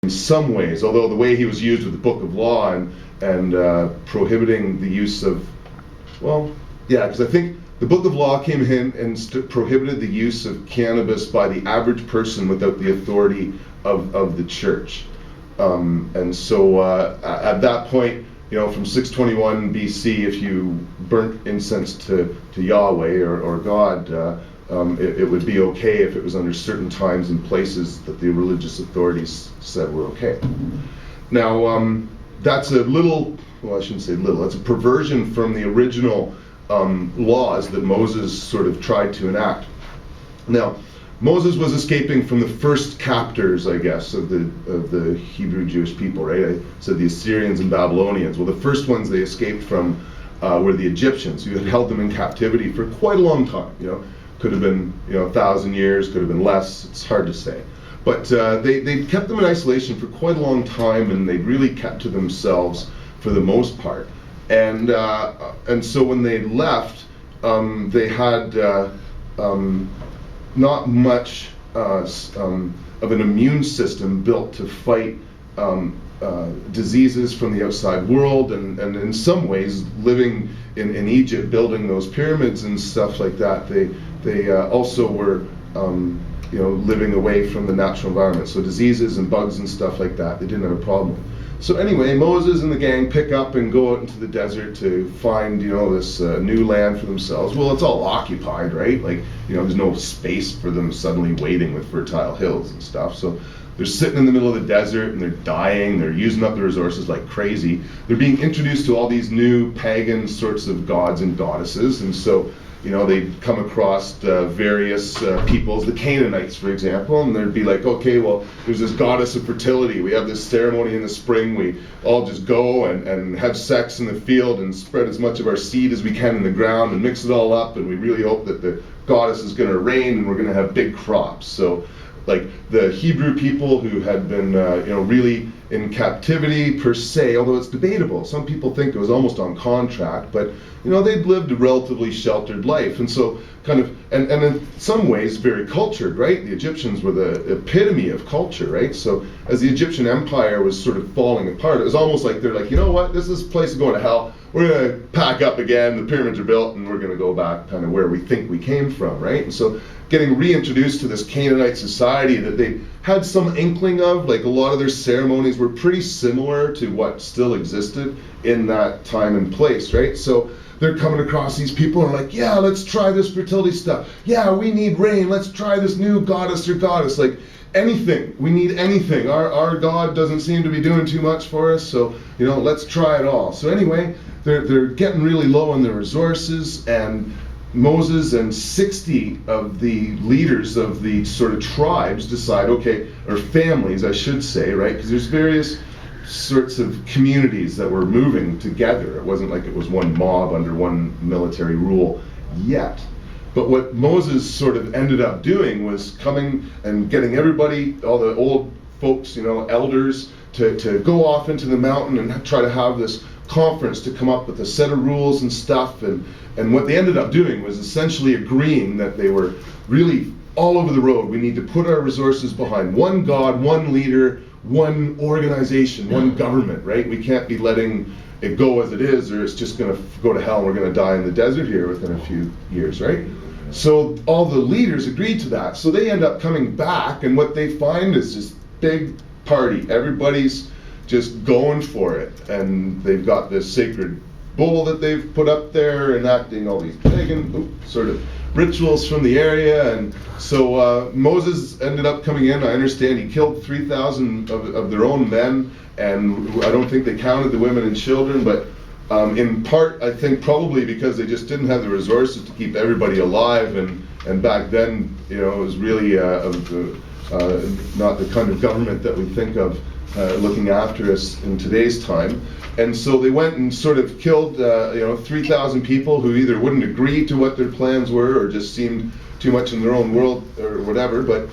in some ways, although the way he was used with the Book of Law and prohibiting the use of, well, yeah, because I think the Book of Law came in and prohibited the use of cannabis by the average person without the authority of the church. And so at that point, from 621 BC, if you burnt incense to Yahweh or God, it would be okay if it was under certain times and places that the religious authorities said were okay. Now, that's a little, well, I shouldn't say little, that's a perversion from the original laws that Moses sort of tried to enact. Now, Moses was escaping from the first captors, I guess, of the Hebrew Jewish people, right? I said the Assyrians and Babylonians. Well, the first ones they escaped from were the Egyptians, who had held them in captivity for quite a long time. Could have been 1,000 years, could have been less. It's hard to say. But they kept them in isolation for quite a long time, and they really kept to themselves for the most part. And so when they left, they had not much of an immune system built to fight diseases from the outside world, and in some ways, living in Egypt, building those pyramids and stuff like that, they also were living away from the natural environment. So diseases and bugs and stuff like that, they didn't have a problem with. So anyway, Moses and the gang pick up and go out into the desert to find, this new land for themselves. Well, it's all occupied, right? Like, there's no space for them suddenly waiting with fertile hills and stuff. So they're sitting in the middle of the desert and they're dying. They're using up the resources like crazy. They're being introduced to all these new pagan sorts of gods and goddesses. And so, they'd come across various peoples, the Canaanites, for example, and they'd be like, okay, well, there's this goddess of fertility. We have this ceremony in the spring. We all just go and have sex in the field and spread as much of our seed as we can in the ground and mix it all up, and we really hope that the goddess is going to reign and we're going to have big crops. So, like, the Hebrew people who had been, really in captivity per se, although it's debatable. Some people think it was almost on contract, but, they'd lived a relatively sheltered life. And so kind of, and in some ways very cultured, right? The Egyptians were the epitome of culture, right? So as the Egyptian empire was sort of falling apart, it was almost like they're like, this place is going to hell. We're going to pack up again, the pyramids are built, and we're going to go back kind of where we think we came from, right? And so getting reintroduced to this Canaanite society that they had some inkling of, like a lot of their ceremonies were pretty similar to what still existed in that time and place, right? So they're coming across these people and are like, yeah, let's try this fertility stuff. Yeah, we need rain. Let's try this new goddess or goddess. Like, anything. We need anything. Our God doesn't seem to be doing too much for us, so, let's try it all. So anyway, they're getting really low on their resources, and Moses and 60 of the leaders of the sort of tribes decide, okay, or families, I should say, right? Because there's various sorts of communities that were moving together. It wasn't like it was one mob under one military rule yet. But what Moses sort of ended up doing was coming and getting everybody, all the old folks, elders, to go off into the mountain and try to have this conference to come up with a set of rules and stuff. And what they ended up doing was essentially agreeing that they were really all over the road. We need to put our resources behind one God, one leader, one organization, one government, right? We can't be letting it go as it is, or it's just going to go to hell and we're going to die in the desert here within a few years, right? So all the leaders agreed to that. So they end up coming back, and what they find is this big party. Everybody's just going for it, and they've got this sacred bull that they've put up there, enacting all these pagan sort of rituals from the area. And so Moses ended up coming in. I understand he killed 3,000 of their own men, and I don't think they counted the women and children, but in part, I think probably because they just didn't have the resources to keep everybody alive, and back then, it was really not the kind of government that we think of looking after us in today's time. And so they went and sort of killed 3,000 people who either wouldn't agree to what their plans were or just seemed too much in their own world or whatever. But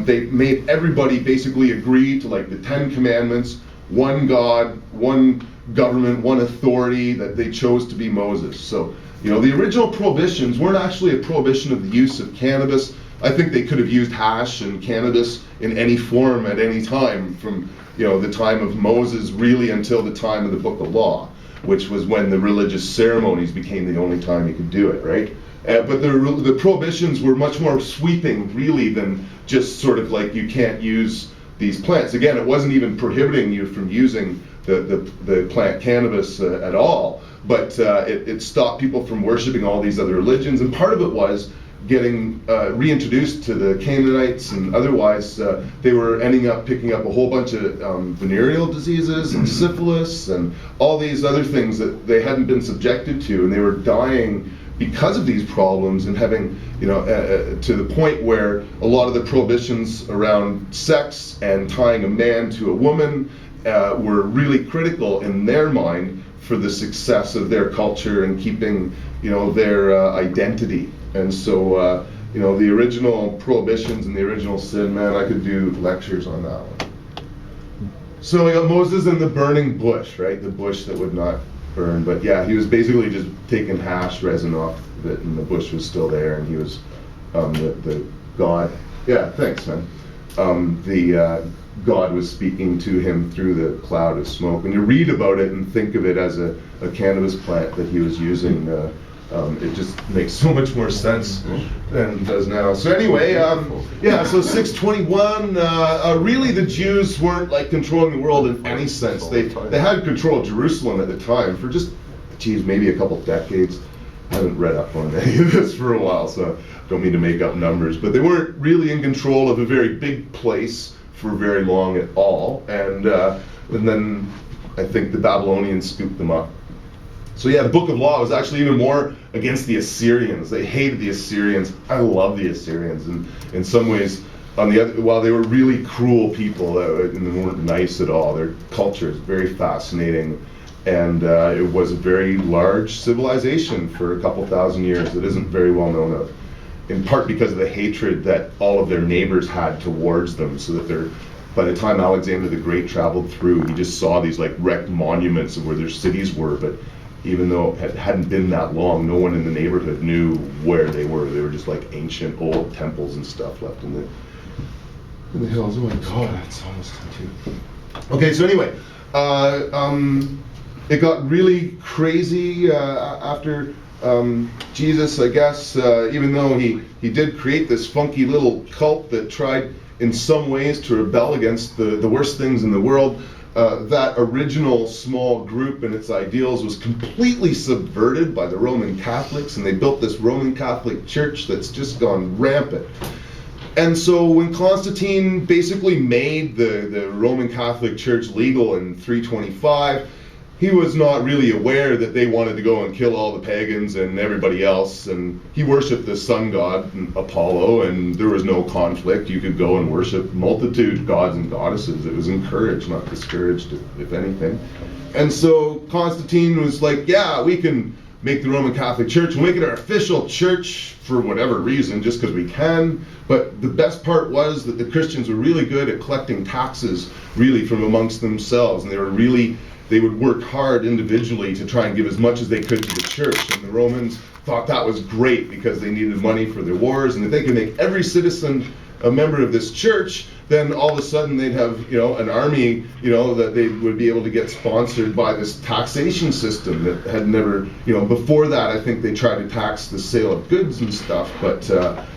they made everybody basically agree to like the 10 Commandments, one God, one government, one authority that they chose to be Moses. So, the original prohibitions weren't actually a prohibition of the use of cannabis, I think they could have used hash and cannabis in any form at any time from, the time of Moses really until the time of the Book of Law, which was when the religious ceremonies became the only time you could do it, right? But the prohibitions were much more sweeping, really, than just sort of like you can't use these plants. Again, it wasn't even prohibiting you from using the plant cannabis at all, but it stopped people from worshiping all these other religions, and part of it was getting reintroduced to the Canaanites, and otherwise they were ending up picking up a whole bunch of venereal diseases and syphilis and all these other things that they hadn't been subjected to, and they were dying because of these problems, and having, to the point where a lot of the prohibitions around sex and tying a man to a woman were really critical in their mind for the success of their culture and keeping, their identity. And so, the original prohibitions and the original sin, man, I could do lectures on that one. So we got Moses and the burning bush, right? The bush that would not burn. But yeah, he was basically just taking hash resin off of it, and the bush was still there, and he was the God. Yeah, thanks, man. God was speaking to him through the cloud of smoke. When you read about it and think of it as a cannabis plant that he was using, it just makes so much more sense than it does now. So anyway, so 621, really the Jews weren't like controlling the world in any sense. They had control of Jerusalem at the time for just, maybe a couple decades. I haven't read up on any of this for a while, so don't mean to make up numbers, but they weren't really in control of a very big place for very long at all. And then I think the Babylonians scooped them up. So yeah, the Book of Law was actually even more against the Assyrians. They hated the Assyrians. I love the Assyrians, and in some ways, while they were really cruel people, and they weren't nice at all, their culture is very fascinating, and it was a very large civilization for a couple thousand years that isn't very well known of, in part because of the hatred that all of their neighbors had towards them, so that by the time Alexander the Great traveled through, he just saw these like wrecked monuments of where their cities were, but even though it hadn't been that long, no one in the neighborhood knew where they were. They were just like ancient old temples and stuff left in the hills. Oh my God, it's almost time too. Okay, so anyway, it got really crazy after Jesus, I guess, even though he did create this funky little cult that tried in some ways to rebel against the worst things in the world. That original small group and its ideals was completely subverted by the Roman Catholics, and they built this Roman Catholic Church that's just gone rampant. And so when Constantine basically made the Roman Catholic Church legal in 325, he was not really aware that they wanted to go and kill all the pagans and everybody else, and he worshipped the sun god Apollo, and there was no conflict. You could go and worship multitude gods and goddesses. It was encouraged, not discouraged, if anything. And so Constantine was like, yeah, we can make the Roman Catholic Church, we'll make it our official church for whatever reason, just because we can. But the best part was that the Christians were really good at collecting taxes, really, from amongst themselves, and they would work hard individually to try and give as much as they could to the church. And the Romans thought that was great because they needed money for their wars, and if they could make every citizen a member of this church, then all of a sudden they'd have, an army, that they would be able to get sponsored by this taxation system that had never, before that I think they tried to tax the sale of goods and stuff, but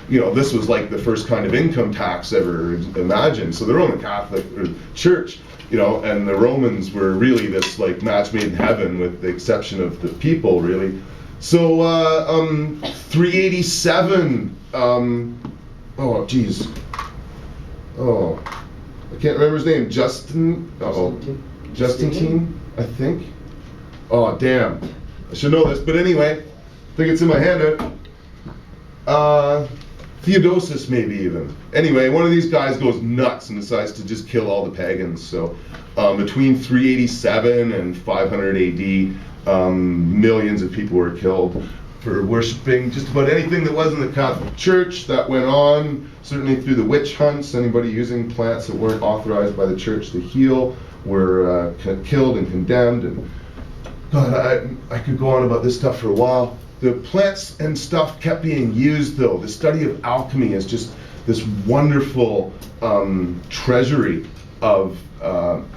this was like the first kind of income tax ever imagined. So the Roman Catholic Church, and the Romans were really this like match made in heaven, with the exception of the people, really. So 387, oh geez, I can't remember his name, Justine, I think. Oh damn, I should know this, but anyway, I think it's in my handout. Theodosius, maybe even. Anyway, one of these guys goes nuts and decides to just kill all the pagans. So between 387 and 500 AD, millions of people were killed for worshiping just about anything that wasn't the Catholic Church. That went on, certainly through the witch hunts. Anybody using plants that weren't authorized by the church to heal were killed and condemned. And God, I could go on about this stuff for a while. The plants and stuff kept being used, though. The study of alchemy is just this wonderful treasury of